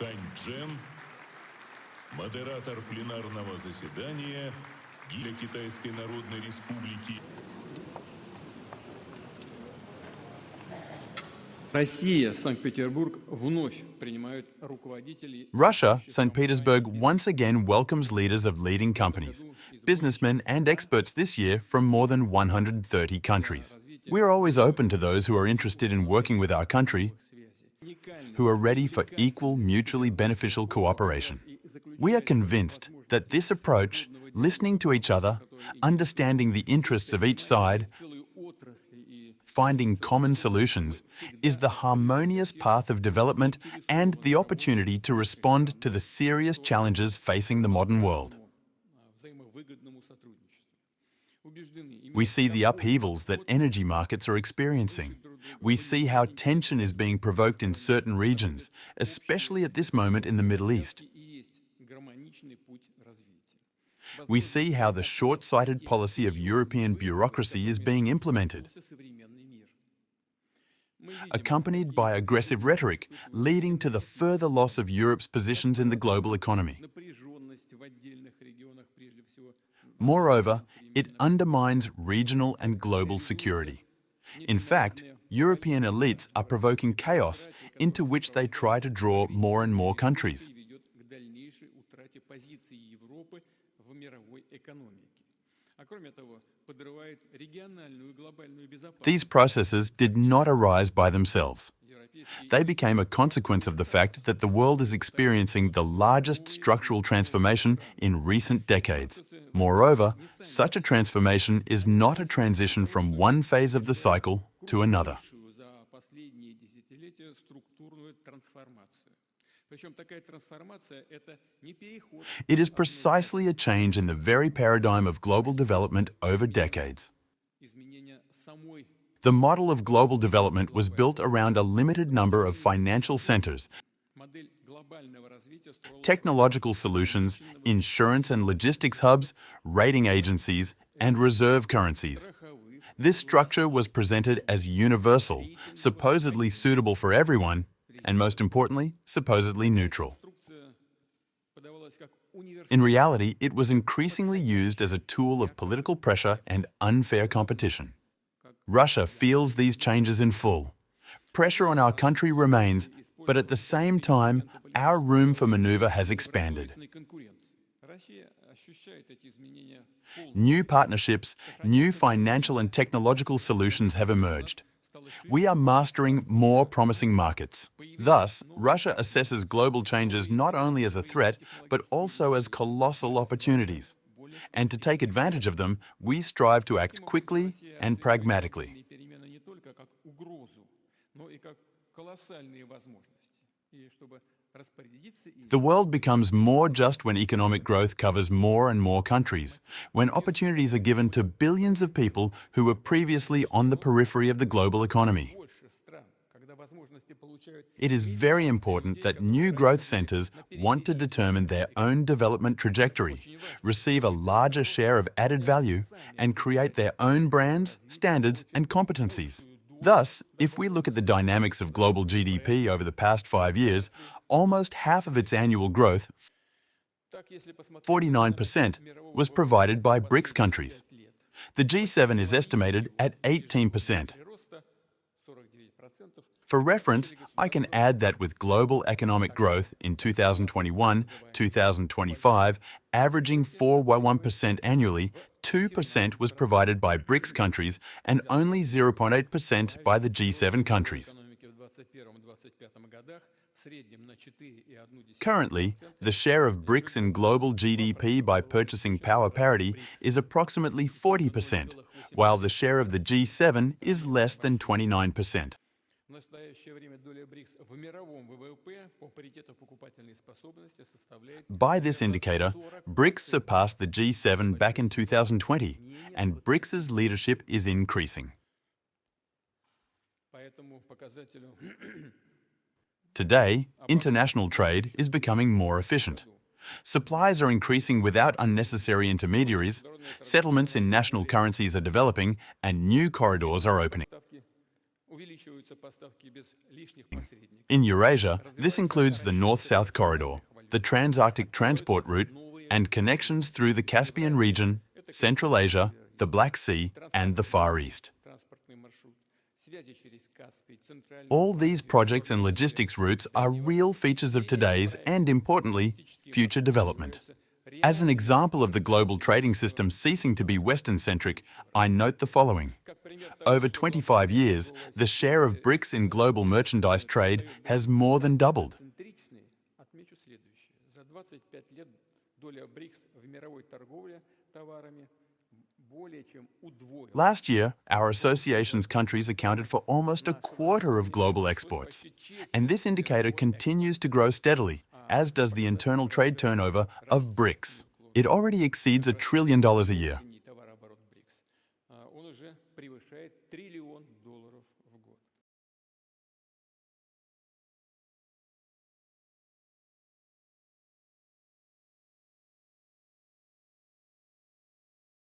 Ханьчжэн, модератор пленарного заседания Китайской Народной Республики. Россия, Санкт-Петербург вновь принимают руководителей. Russia, St. Petersburg once again welcomes leaders of leading companies, businessmen and experts this year from more than 130 countries. We are always open to those who are interested in working with our country, who are ready for equal, mutually beneficial cooperation. We are convinced that this approach, listening to each other, understanding the interests of each side, finding common solutions, is the harmonious path of development and the opportunity to respond to the serious challenges facing the modern world. We see the upheavals that energy markets are experiencing. We see how tension is being provoked in certain regions, especially at this moment in the Middle East. We see how the short-sighted policy of European bureaucracy is being implemented, accompanied by aggressive rhetoric, leading to the further loss of Europe's positions in the global economy. Moreover, it undermines regional and global security. In fact, European elites are provoking chaos into which they try to draw more and more countries. These processes did not arise by themselves. They became a consequence of the fact that the world is experiencing the largest structural transformation in recent decades. Moreover, such a transformation is not a transition from one phase of the cycle to another. It is precisely a change in the very paradigm of global development over decades. The model of global development was built around a limited number of financial centers, technological solutions, insurance and logistics hubs, rating agencies, and reserve currencies. This structure was presented as universal, supposedly suitable for everyone, and most importantly, supposedly neutral. In reality, it was increasingly used as a tool of political pressure and unfair competition. Russia feels these changes in full. Pressure on our country remains, but at the same time, our room for maneuver has expanded. New partnerships, new financial and technological solutions have emerged. We are mastering more promising markets. Thus, Russia assesses global changes not only as a threat, but also as colossal opportunities. And to take advantage of them, we strive to act quickly and pragmatically. The world becomes more just when economic growth covers more and more countries, when opportunities are given to billions of people who were previously on the periphery of the global economy. It is very important that new growth centers want to determine their own development trajectory, receive a larger share of added value, and create their own brands, standards, and competencies. Thus, if we look at the dynamics of global GDP over the past 5 years, almost half of its annual growth, 49%, was provided by BRICS countries. The G7 is estimated at 18%. For reference, I can add that with global economic growth in 2021-2025 averaging 4.1% annually, 2% was provided by BRICS countries and only 0.8% by the G7 countries. Currently, the share of BRICS in global GDP by purchasing power parity is approximately 40%, while the share of the G7 is less than 29%. By this indicator, BRICS surpassed the G7 back in 2020, and BRICS's leadership is increasing. Today, international trade is becoming more efficient. Supplies are increasing without unnecessary intermediaries, settlements in national currencies are developing, and new corridors are opening. увеличиваются поставки без лишних посредников. In Eurasia, this includes the North-South Corridor, the Trans-Arctic Transport Route, and connections through the Caspian region, Central Asia, the Black Sea, and the Far East. Транспортный маршрут, связи через Каспий, центральный. All these projects and logistics routes are real features of today's and, importantly, future development. As an example of the global trading system ceasing to be Western-centric, I note the following. Over 25 years, the share of BRICS in global merchandise trade has more than doubled. Центричный, отмечу следующее. За 25 лет доля БРИКС в мировой торговле товарами более чем удвоилась. Last year, our association's countries accounted for almost a quarter of global exports. And this indicator continues to grow steadily, as does the internal trade turnover of BRICS. It already exceeds $1 trillion a year.